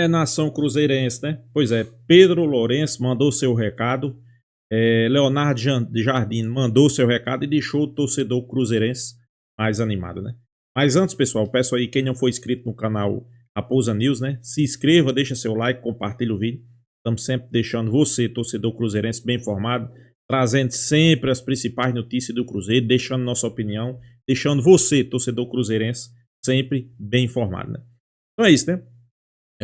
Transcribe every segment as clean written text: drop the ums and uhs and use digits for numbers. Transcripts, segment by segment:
Nação cruzeirense, né? Pois é, Pedro Lourenço mandou seu recado, Leonardo Jardim mandou seu recado e deixou o torcedor cruzeirense mais animado, né? Mas antes, pessoal, peço aí quem não for inscrito no canal Raposa News, né? Se inscreva, deixa seu like, compartilha o vídeo. Estamos sempre deixando você, torcedor cruzeirense, bem informado, trazendo sempre as principais notícias do Cruzeiro, deixando nossa opinião, deixando você, torcedor cruzeirense, sempre bem informado, né? Então é isso, né?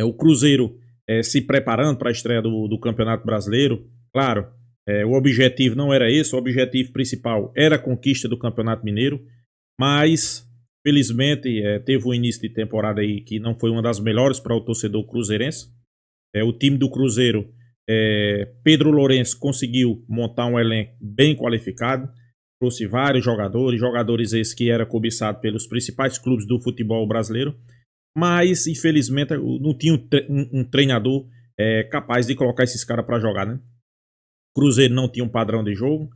O Cruzeiro se preparando para a estreia do Campeonato Brasileiro. Claro, o objetivo não era esse, o objetivo principal era a conquista do Campeonato Mineiro, mas felizmente teve um início de temporada aí que não foi uma das melhores para o torcedor cruzeirense. O time do Cruzeiro, Pedro Lourenço conseguiu montar um elenco bem qualificado, trouxe vários jogadores esses que eram cobiçados pelos principais clubes do futebol brasileiro, mas infelizmente não tinha um treinador capaz de colocar esses caras para jogar, né? Cruzeiro não tinha um padrão de jogo,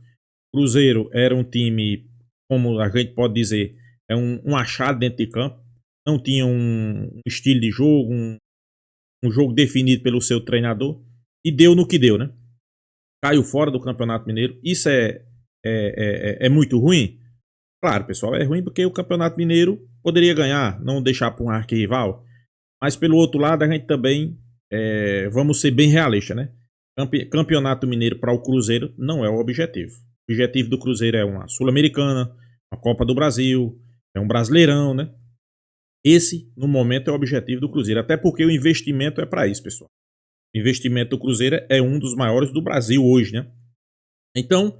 Cruzeiro era um time, como a gente pode dizer, um achado dentro de campo, não tinha um estilo de jogo, um jogo definido pelo seu treinador, e deu no que deu, né? Caiu fora do Campeonato Mineiro. Isso é muito ruim? Claro, pessoal, é ruim porque o Campeonato Mineiro poderia ganhar, não deixar para um arquirrival. Mas pelo outro lado, a gente também vamos ser bem realistas, né? Campeonato Mineiro para o Cruzeiro não é o objetivo. O objetivo do Cruzeiro é uma Sul-Americana, uma Copa do Brasil, é um Brasileirão, né? Esse, no momento, é o objetivo do Cruzeiro. Até porque o investimento é para isso, pessoal. O investimento do Cruzeiro é um dos maiores do Brasil hoje, né? Então,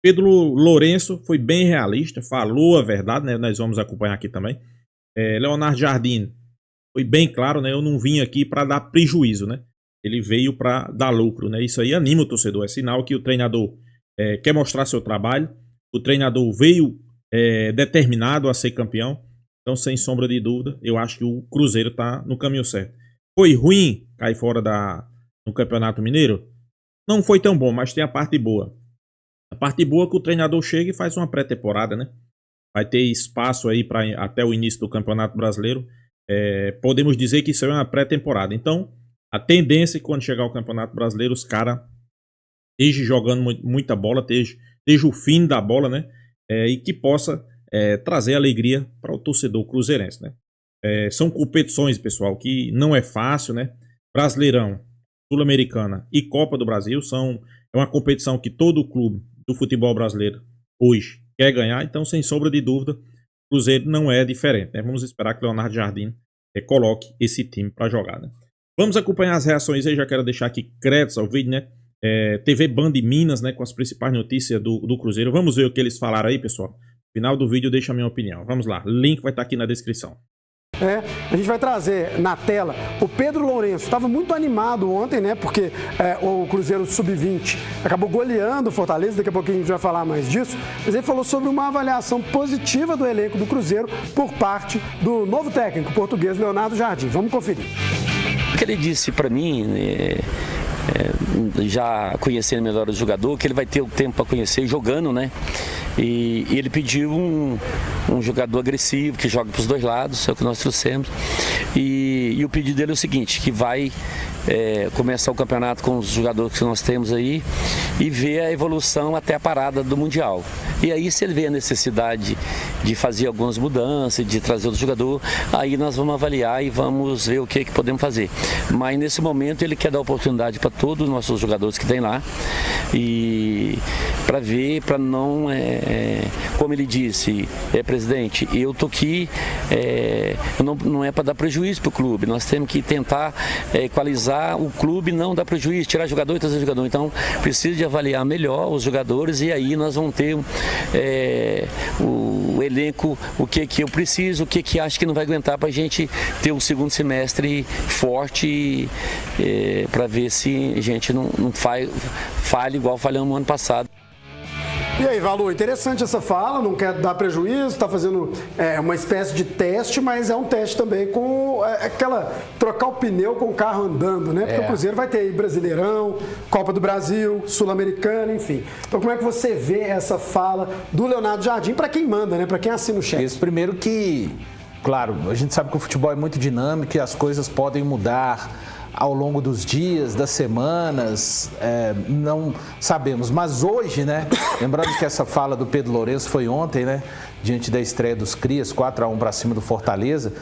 Pedro Lourenço foi bem realista, falou a verdade, né? Nós vamos acompanhar aqui também. Leonardo Jardim foi bem claro, né? Eu não vim aqui para dar prejuízo, né? Ele veio para dar lucro, né? Isso aí anima o torcedor, é sinal que o treinador quer mostrar seu trabalho. O treinador veio determinado a ser campeão. Então, sem sombra de dúvida, eu acho que o Cruzeiro está no caminho certo. Foi ruim cair fora no Campeonato Mineiro? Não foi tão bom, mas tem a parte boa. A parte boa é que o treinador chega e faz uma pré-temporada, né? Vai ter espaço aí até o início do Campeonato Brasileiro. Podemos dizer que isso é uma pré-temporada. Então, a tendência é que quando chegar o Campeonato Brasileiro, os caras estejam jogando muita bola, estejam o fim da bola, né? E que possa trazer alegria para o torcedor cruzeirense, né? São competições, pessoal, que não é fácil, né? Brasileirão, Sul-Americana e Copa do Brasil é uma competição que todo clube do futebol brasileiro hoje quer ganhar, então sem sombra de dúvida, o Cruzeiro não é diferente, né? Vamos esperar que Leonardo Jardim coloque esse time para jogar, né? Vamos acompanhar as reações aí, já quero deixar aqui créditos ao vídeo, né? TV Band de Minas, né, com as principais notícias do Cruzeiro. Vamos ver o que eles falaram aí, pessoal. No final do vídeo eu deixo a minha opinião. Vamos lá, link vai estar aqui na descrição. A gente vai trazer na tela o Pedro Lourenço. Estava muito animado ontem, né? Porque o Cruzeiro Sub-20 acabou goleando o Fortaleza. Daqui a pouquinho a gente vai falar mais disso. Mas ele falou sobre uma avaliação positiva do elenco do Cruzeiro por parte do novo técnico português, Leonardo Jardim. Vamos conferir. O que ele disse para mim, já conhecendo melhor o jogador, que ele vai ter o tempo para conhecer jogando, né? E ele pediu um jogador agressivo, que joga para os dois lados, é o que nós trouxemos. E o pedido dele é o seguinte, que vai começar o campeonato com os jogadores que nós temos aí e ver a evolução até a parada do Mundial. E aí, se ele vê a necessidade de fazer algumas mudanças, de trazer outro jogador, aí nós vamos avaliar e vamos ver o que podemos fazer. Mas nesse momento ele quer dar oportunidade para todos os nossos jogadores que tem lá e para ver, para não, como ele disse, presidente, eu tô aqui, não é para dar prejuízo para o clube, nós temos que tentar equalizar o clube, não dar prejuízo, tirar jogador e trazer jogador. Então precisa de avaliar melhor os jogadores e aí nós vamos ter o elenco, o que eu preciso, o que acho que não vai aguentar para a gente ter um segundo semestre forte para ver se a gente não falha igual falhamos no ano passado. E aí, Valu, interessante essa fala, não quer dar prejuízo, está fazendo uma espécie de teste, mas é um teste também com trocar o pneu com o carro andando, né? Porque o Cruzeiro vai ter aí Brasileirão, Copa do Brasil, Sul-Americana, enfim. Então como é que você vê essa fala do Leonardo Jardim para quem manda, né? Para quem assina o cheque? Primeiro que Claro, a gente sabe que o futebol é muito dinâmico e as coisas podem mudar ao longo dos dias, das semanas, não sabemos. Mas hoje, né, lembrando que essa fala do Pedro Lourenço foi ontem, né, diante da estreia dos Crias, 4-1 para cima do Fortaleza.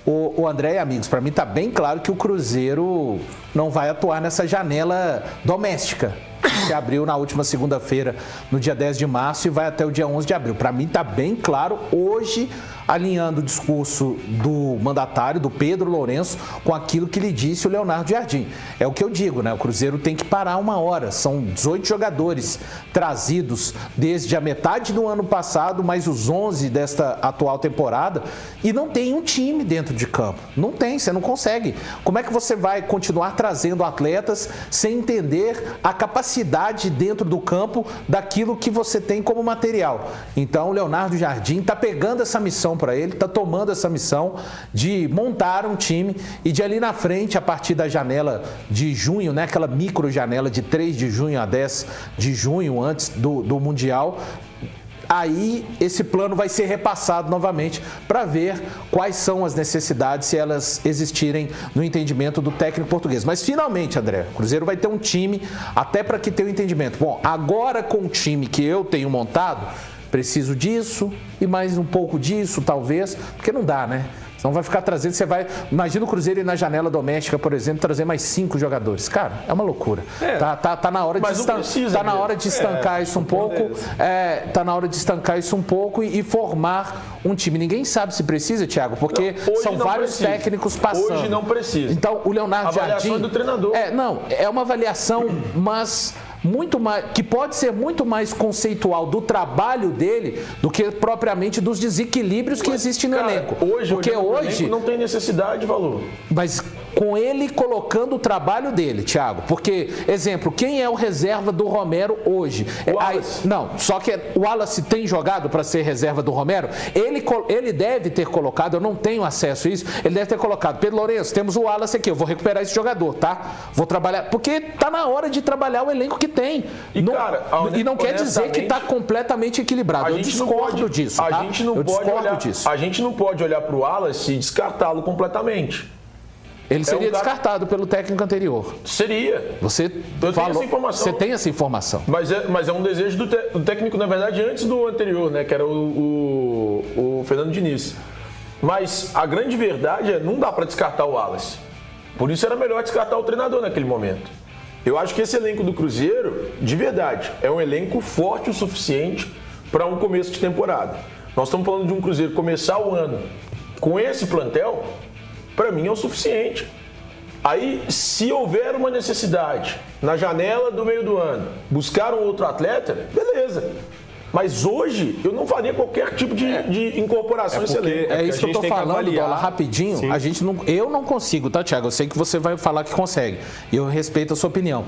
O André e amigos, para mim está bem claro que o Cruzeiro não vai atuar nessa janela doméstica que abriu na última segunda-feira, no dia 10 de março, e vai até o dia 11 de abril. Para mim está bem claro hoje, alinhando o discurso do mandatário, do Pedro Lourenço, com aquilo que lhe disse o Leonardo Jardim. É o que eu digo, né? O Cruzeiro tem que parar uma hora. São 18 jogadores trazidos desde a metade do ano passado, mais os 11 desta atual temporada, e não tem um time dentro de campo. Não tem, você não consegue. Como é que você vai continuar trazendo atletas sem entender a capacidade dentro do campo daquilo que você tem como material? Então, o Leonardo Jardim está pegando essa missão para ele, está tomando essa missão de montar um time e de ali na frente, a partir da janela de junho, né, aquela micro janela de 3 de junho a 10 de junho, antes do Mundial, aí esse plano vai ser repassado novamente para ver quais são as necessidades, se elas existirem no entendimento do técnico português. Mas finalmente, André, o Cruzeiro vai ter um time, até para que tenha um entendimento. Bom, agora com o time que eu tenho montado, preciso disso e mais um pouco disso, talvez, porque não dá, né? Senão vai ficar trazendo, imagina o Cruzeiro ir na janela doméstica, por exemplo, trazer mais 5 jogadores. Cara, é uma loucura. Tá na hora de estancar isso um pouco. Tá na hora de estancar isso um pouco e formar um time. Ninguém sabe se precisa, Thiago, porque são vários técnicos passando. Hoje não precisa. Então, o Leonardo Jardim... A avaliação do treinador. É uma avaliação, mas... muito mais, que pode ser muito mais conceitual do trabalho dele do que propriamente dos desequilíbrios que existem no elenco. Porque hoje não tem necessidade de valor. Mas com ele colocando o trabalho dele, Thiago. Porque, exemplo, quem é o reserva do Romero hoje? Só que o Wallace tem jogado para ser reserva do Romero. Ele deve ter colocado, eu não tenho acesso a isso, ele deve ter colocado: Pedro Lourenço, temos o Wallace aqui, eu vou recuperar esse jogador, tá? Vou trabalhar, porque tá na hora de trabalhar o elenco que tem. E não quer dizer que tá completamente equilibrado. Eu discordo disso, tá? A gente não pode olhar para o Wallace e descartá-lo completamente. Ele seria descartado pelo técnico anterior. Seria. Você tem essa informação. Mas é um desejo do técnico, na verdade, antes do anterior, né? Que era o Fernando Diniz. Mas a grande verdade não dá para descartar o Wallace. Por isso era melhor descartar o treinador naquele momento. Eu acho que esse elenco do Cruzeiro, de verdade, é um elenco forte o suficiente para um começo de temporada. Nós estamos falando de um Cruzeiro começar o ano com esse plantel, para mim é o suficiente. Aí, se houver uma necessidade na janela do meio do ano, buscar um outro atleta, beleza. Mas hoje, eu não faria qualquer tipo de incorporação a esse elenco. É isso que eu estou falando, Dola, rapidinho. Eu não consigo, tá, Thiago? Eu sei que você vai falar que consegue. E eu respeito a sua opinião.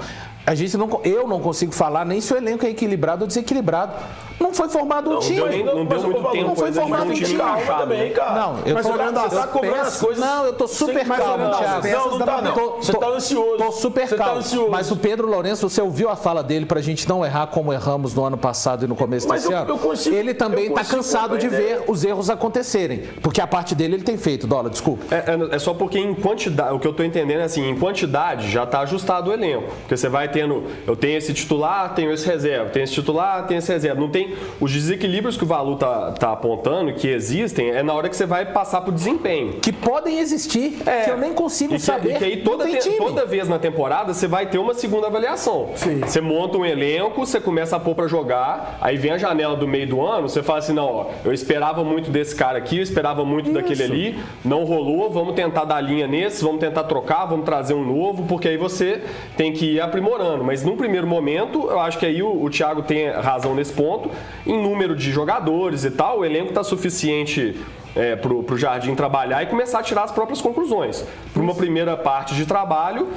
Eu não consigo falar nem se o elenco é equilibrado ou desequilibrado. Não foi formado um time. Não deu muito tempo. Não foi formado um time. Calma também, cara. Não, eu tô super calmo, Thiago. Não. Você tá ansioso. Tô super calmo. Mas o Pedro Lourenço, você ouviu a fala dele pra gente não errar como erramos no ano passado e no começo desse ano? Ele também tá cansado de ver os erros acontecerem. Porque a parte dele ele tem feito, Dola, desculpa. É só porque em quantidade, o que eu tô entendendo é assim, em quantidade já tá ajustado o elenco. Porque você vai eu tenho esse titular, tenho esse reserva, tenho esse titular, tenho esse reserva. Não tem os desequilíbrios que o Valu tá apontando, que existem, é na hora que você vai passar pro desempenho. Que podem existir, que eu nem consigo saber. E que aí toda vez na temporada você vai ter uma segunda avaliação. Sim. Você monta um elenco, você começa a pôr pra jogar, aí vem a janela do meio do ano, você fala assim, não, eu esperava muito desse cara aqui, eu esperava muito daquele ali, não rolou, vamos tentar dar linha nesse, vamos tentar trocar, vamos trazer um novo, porque aí você tem que ir aprimorando. Mas num primeiro momento, eu acho que aí o Thiago tem razão nesse ponto, em número de jogadores e tal, o elenco está suficiente pro Jardim trabalhar e começar a tirar as próprias conclusões. Para uma primeira parte de trabalho,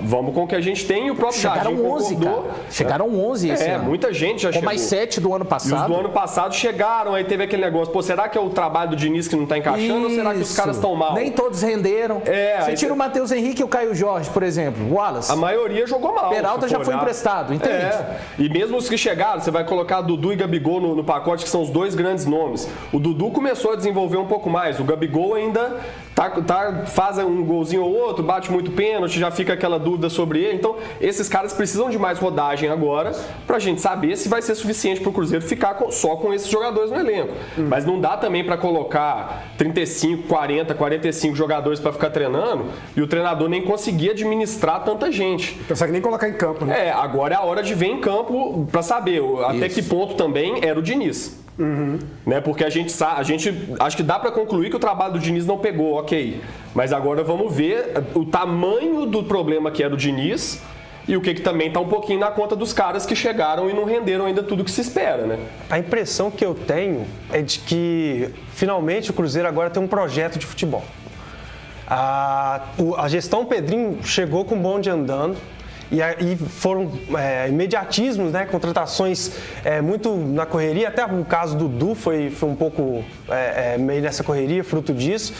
vamos com o que a gente tem, e o próprio Jardim concordou. Chegaram 11 esse ano. Muita gente já chegou. Mais 7 do ano passado. E os do ano passado chegaram, aí teve aquele negócio, será que é o trabalho do Diniz que não está encaixando ou será que os caras estão mal? Nem todos renderam. Você tira o Matheus Henrique e o Caio Jorge, por exemplo, o Wallace. A maioria jogou mal. Peralta já foi emprestado, entende? E mesmo os que chegaram, você vai colocar Dudu e Gabigol no pacote, que são os dois grandes nomes. O Dudu começou a desenvolver desenvolver um pouco mais. O Gabigol ainda faz um golzinho ou outro, bate muito pênalti, já fica aquela dúvida sobre ele. Então, esses caras precisam de mais rodagem agora pra gente saber se vai ser suficiente pro Cruzeiro ficar só com esses jogadores no elenco. Mas não dá também pra colocar 35, 40, 45 jogadores pra ficar treinando e o treinador nem conseguir administrar tanta gente. Não consegue nem colocar em campo, né? Agora é a hora de ver em campo pra saber até que ponto também era o Diniz. Né? Porque a gente acho que dá pra concluir que o trabalho do Diniz não pegou, ok. Mas agora vamos ver o tamanho do problema que era o Diniz e o que também tá um pouquinho na conta dos caras que chegaram e não renderam ainda tudo que se espera, né? A impressão que eu tenho é de que finalmente o Cruzeiro agora tem um projeto de futebol. A gestão Pedrinho chegou com o bonde andando. E aí foram imediatismos, né? Contratações muito na correria. Até o caso do Dudu foi um pouco meio nessa correria, fruto disso.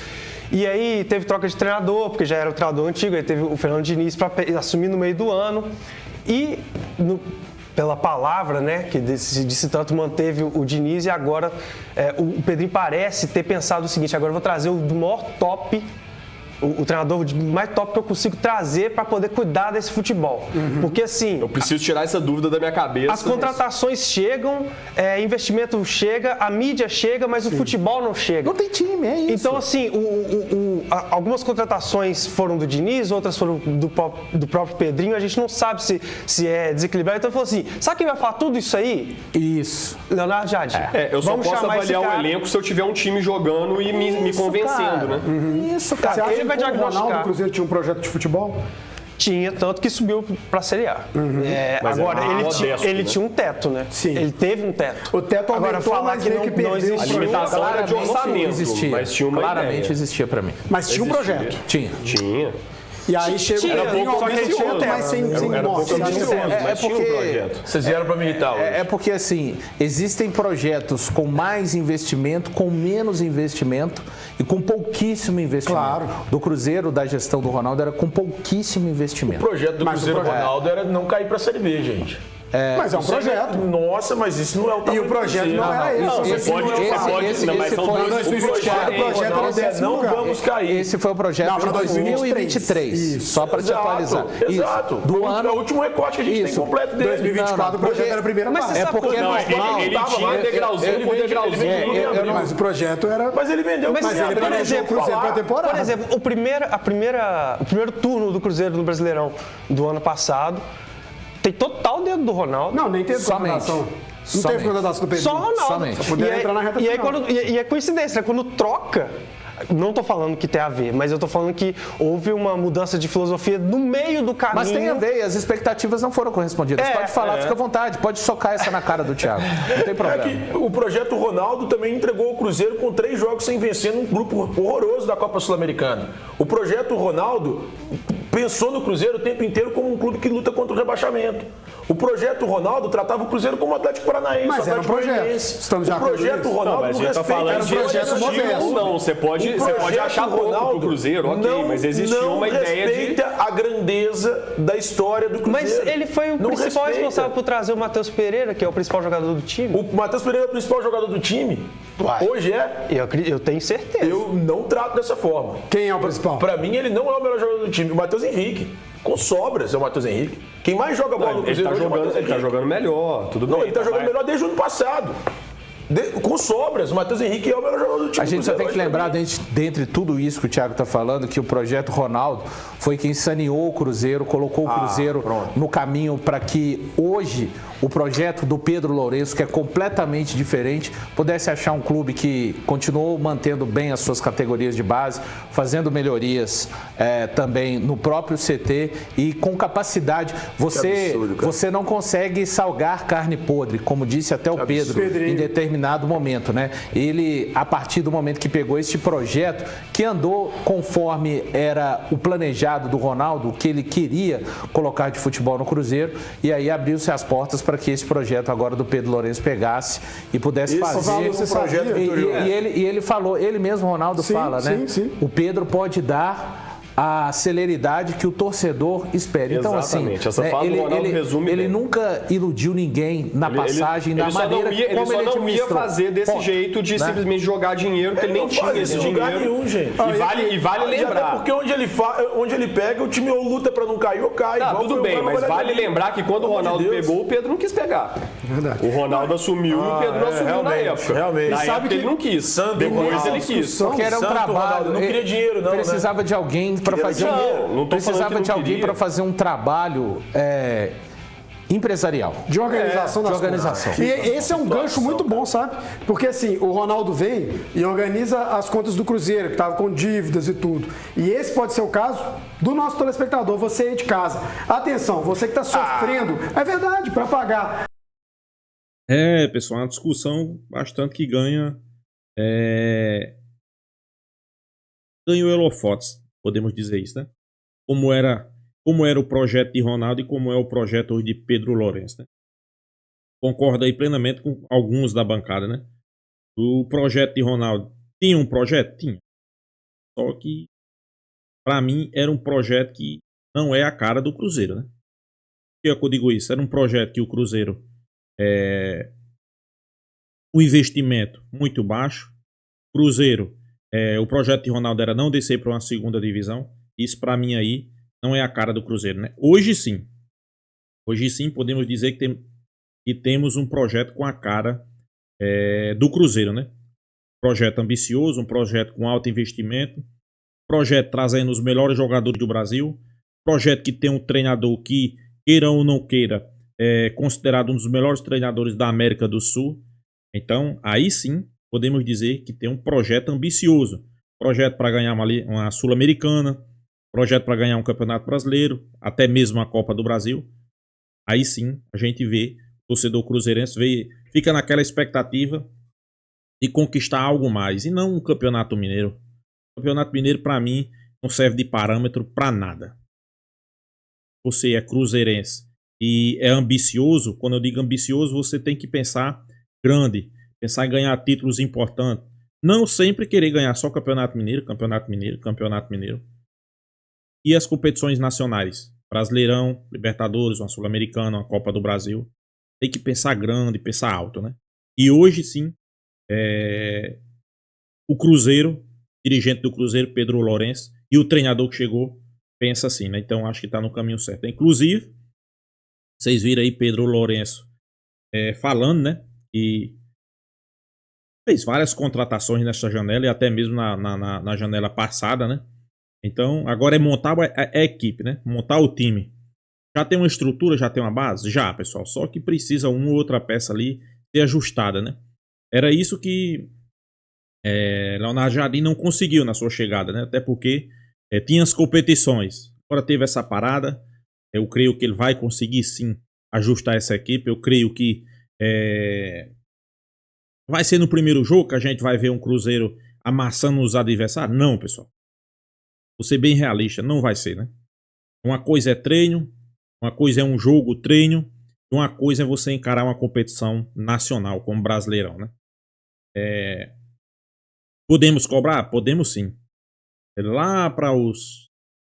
E aí teve troca de treinador, porque já era o treinador antigo. Aí teve o Fernando Diniz para assumir no meio do ano. E pela palavra, né, que se disse tanto, manteve o Diniz. E agora o Pedrinho parece ter pensado o seguinte: agora eu vou trazer o maior top, o treinador mais top que eu consigo trazer para poder cuidar desse futebol. Porque assim... Eu preciso tirar essa dúvida da minha cabeça. As contratações chegam, investimento chega, a mídia chega, mas o futebol não chega. Não tem time, é isso. Então assim, algumas contratações foram do Diniz, outras foram do próprio Pedrinho, a gente não sabe se é desequilibrado. Então ele falou assim, sabe quem vai falar tudo isso aí? Isso. Leonardo Jardim. Eu só posso avaliar o elenco se eu tiver um time jogando e me convencendo, cara. né? Isso, cara. Você acha Ele vai que o diagnosticar. Ronaldo, o Cruzeiro tinha um projeto de futebol? Tinha, tanto que subiu para a Série A. Mas agora, ele né? tinha um teto, né? Sim. Ele teve um teto. O teto agora, aumentou, falar mas que meio que perdeu não o existe. A limitação era de orçamento, existia. mas tinha uma Claramente ideia. existia pra mim. Mas tinha um projeto. Tinha. E aí chega Tinha, o Pedrinho, pouco aumenta o ambicioso, teto, mas sem era pouco morte. ambicioso, mas tinha um porque- projeto. Vocês vieram pra me irritar hoje. É porque, assim, existem projetos com mais investimento, com menos investimento e com pouquíssimo investimento. Claro. Do Cruzeiro, da gestão do Ronaldo, era com pouquíssimo O investimento. projeto do Mas o Cruzeiro projeto- Ronaldo era não cair pra Série B, gente. Mas é um Isso projeto. Nossa, mas isso não é o E tamanho o projeto não era esse. Não, você Esse- pode... esse- Não, mas esse são foi- dois- 2024, o projeto era Nós 10º não lugar. vamos cair. Esse foi o projeto Não, de pra 2023. Isso. Só para te atualizar. Exato. Isso. Do ano... É o último recorte que a gente Isso. tem completo dele. 2024, o projeto era a primeira Mas parte. você É sabe porque é Não, normal. ele tinha degrauzinho por degrauzinho. Mas o projeto era... Mas ele vendeu. Mas Mas ele por planejou o exemplo, Cruzeiro pra temporada. Por exemplo, o primeiro turno do Cruzeiro no Brasileirão do ano passado tem total dedo do Ronaldo. Não, nem teve Somente. contratação. Não Somente. teve contratação do Pedrinho. Só Ronaldo. Somente. Só puderam entrar na reta e aí, final. e é coincidência, né? Quando troca, não tô falando que tem a ver, mas eu tô falando que houve uma mudança de filosofia no meio do caminho. Mas tem a ver, e as expectativas não foram correspondidas. Pode falar, fica à vontade, pode socar essa na cara do Thiago. Não tem É problema. que o projeto Ronaldo também entregou o Cruzeiro com 3 jogos sem vencer num grupo horroroso da Copa Sul-Americana. O projeto Ronaldo pensou no Cruzeiro o tempo inteiro como um clube que luta contra o rebaixamento. O projeto Ronaldo tratava o Cruzeiro como Atlético Paranaense. Mas era um Atlético projeto. Goianiense. Estamos de O acordo projeto nisso? Ronaldo Não, mas a não gente tá respeita falando era um projeto de modesto. ou não. Você pode achar pouco pro Cruzeiro, ok, mas existia não uma ideia de... respeita a grandeza da história do Cruzeiro. Mas ele foi o Não principal respeita. responsável por trazer o Matheus Pereira, que é o principal jogador do time. O Matheus Pereira é o principal jogador do time. Hoje é. Eu tenho certeza. Eu não trato dessa forma. Quem é o principal? Pra mim, ele não é o melhor jogador do time. O Matheus Henrique. Com sobras é o Matheus Henrique. Quem mais joga bola no Ele Cruzeiro tá hoje é o Matheus jogando Henrique. melhor, tudo bem. Não, ele tá jogando melhor desde o ano passado. Com sobras, o Matheus Henrique é o melhor jogador do time. A gente só do tem que Cruzeiro lembrar, dentre tudo isso que o Thiago está falando, que o projeto Ronaldo foi quem saneou o Cruzeiro, colocou o Cruzeiro no caminho para que hoje o projeto do Pedro Lourenço, que é completamente diferente, pudesse achar um clube que continuou mantendo bem as suas categorias de base, fazendo melhorias também no próprio CT e com capacidade. Você não consegue salgar carne podre, como disse até o Pedro, em determinado momento, né? Ele, a partir do momento que pegou este projeto, que andou conforme era o planejado do Ronaldo, o que ele queria colocar de futebol no Cruzeiro, e aí abriu-se as portas para que esse projeto agora do Pedro Lourenço pegasse e pudesse fazer você sabia? e ele falou, ele mesmo, Ronaldo, Sim, fala, né? sim. O Pedro pode dar a celeridade que o torcedor espera. Então, Exatamente. assim, Essa fala do Ronaldo resume ele bem. nunca iludiu ninguém na passagem, na maneira ele como só ele não ia administrou. fazer desse Ponto. jeito de Né? simplesmente jogar dinheiro, porque ele nem tinha esse lugar dinheiro. nenhum, gente. E vale lembrar. Até porque onde ele pega, o time ou luta pra não cair ou cai. Tá, igual tudo foi o bem, Bragantino. mas vale lembrar que quando o Pelo amor Ronaldo de Deus. pegou, o Pedro não quis pegar. Verdade. O Ronaldo assumiu e o Pedro não assumiu na realmente, época. realmente. Na E sabe época que ele não quis. Santo Depois Ronaldo, ele quis. Porque era um Santo trabalho. Ronaldo, não queria dinheiro, não, precisava de alguém para fazer um trabalho empresarial. De organização das de organização. contas. E esse é um gancho muito bom, sabe? Porque assim, o Ronaldo vem e organiza as contas do Cruzeiro, que estava com dívidas e tudo. E esse pode ser o caso do nosso telespectador, você aí de casa. Atenção, você que está sofrendo, é verdade, para pagar. Pessoal, uma discussão bastante que ganha ganhou holofotes, podemos dizer isso, né? Como era o projeto de Ronaldo e como é o projeto hoje de Pedro Lourenço, né? Concordo aí plenamente com alguns da bancada, né? O projeto de Ronaldo tinha um projeto? Tinha. Só que, para mim, era um projeto que não é a cara do Cruzeiro, né? Por que eu digo isso? Era um projeto que o Cruzeiro o investimento muito baixo. Cruzeiro, o projeto de Ronaldo era não descer para uma segunda divisão. Isso para mim aí não é a cara do Cruzeiro, né? Hoje sim podemos dizer que temos um projeto com a cara do Cruzeiro, né? Projeto ambicioso, um projeto com alto investimento, projeto trazendo os melhores jogadores do Brasil, projeto que tem um treinador que, queira ou não queira, é considerado um dos melhores treinadores da América do Sul. Então, aí sim, podemos dizer que tem um projeto ambicioso. Projeto para ganhar uma Sul-Americana, projeto para ganhar um Campeonato Brasileiro, até mesmo a Copa do Brasil. Aí sim, a gente vê, o torcedor cruzeirense fica naquela expectativa de conquistar algo mais, e não um Campeonato Mineiro. O Campeonato Mineiro, para mim, não serve de parâmetro para nada. Você é cruzeirense e é ambicioso. Quando eu digo ambicioso, você tem que pensar grande, pensar em ganhar títulos importantes. Não sempre querer ganhar só Campeonato Mineiro, Campeonato Mineiro, Campeonato Mineiro. E as competições nacionais, Brasileirão, Libertadores, uma Sul-Americana, uma Copa do Brasil. Tem que pensar grande, pensar alto, né? E hoje sim, o Cruzeiro, dirigente do Cruzeiro, Pedro Lourenço, e o treinador que chegou, pensa assim, né? Então acho que está no caminho certo. Inclusive, vocês viram aí Pedro Lourenço falando, né? E fez várias contratações nessa janela e até mesmo na janela passada, né? Então, agora é montar a equipe, né? Montar o time. Já tem uma estrutura, já tem uma base? Já, pessoal. Só que precisa uma ou outra peça ali ser ajustada, né? Era isso que Leonardo Jardim não conseguiu na sua chegada, né? Até porque tinha as competições. Agora teve essa parada. Eu creio que ele vai conseguir sim ajustar essa equipe. Eu creio que vai ser no primeiro jogo que a gente vai ver um Cruzeiro amassando os adversários? Não, pessoal. Vou ser bem realista, não vai ser, né? Uma coisa é treino, uma coisa é um jogo, treino, e uma coisa é você encarar uma competição nacional, como Brasileirão, né? Podemos cobrar? Podemos sim. Lá para o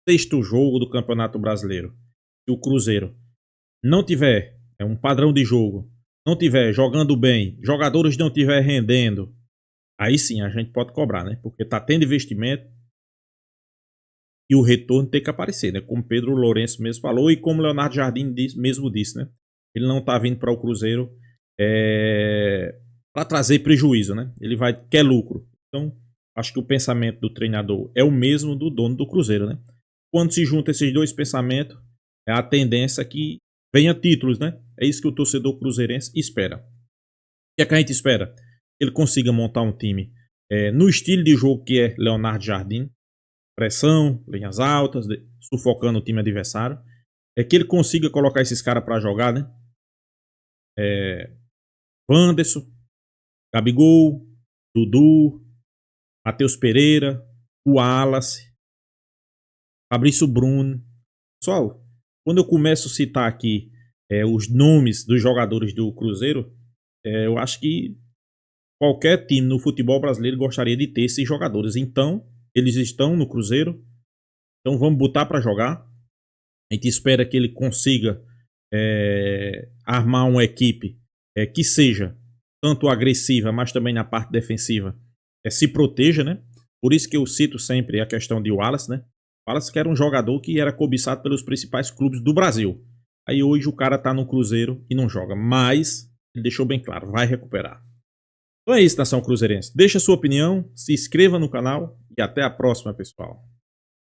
sexto jogo do Campeonato Brasileiro, se o Cruzeiro não tiver um padrão de jogo, não tiver jogando bem, jogadores não tiver rendendo, aí sim a gente pode cobrar, né? Porque tá tendo investimento e o retorno tem que aparecer, né? Como Pedro Lourenço mesmo falou e como Leonardo Jardim mesmo disse, né? Ele não tá vindo para o Cruzeiro para trazer prejuízo, né? Ele quer lucro. Então, acho que o pensamento do treinador é o mesmo do dono do Cruzeiro, né? Quando se junta esses dois pensamentos, é a tendência que venha títulos, né? É isso que o torcedor cruzeirense espera. O que a gente espera? Que ele consiga montar um time no estilo de jogo que é Leonardo Jardim, pressão, linhas altas, sufocando o time adversário. Que ele consiga colocar esses caras para jogar, né? Wanderson, Gabigol, Dudu, Matheus Pereira, o Wallace, Fabrício Bruno. Pessoal, quando eu começo a citar aqui os nomes dos jogadores do Cruzeiro, eu acho que qualquer time no futebol brasileiro gostaria de ter esses jogadores. Então, eles estão no Cruzeiro Então vamos botar para jogar. A gente espera que ele consiga armar uma equipe que seja tanto agressiva, mas também na parte defensiva, se proteja, né? Por isso que eu cito sempre a questão de Wallace, né? Wallace que era um jogador que era cobiçado pelos principais clubes do Brasil. Aí hoje o cara tá no Cruzeiro e não joga, mas ele deixou bem claro, vai recuperar. Então é isso, nação cruzeirense. Deixa a sua opinião, se inscreva no canal e até a próxima, pessoal.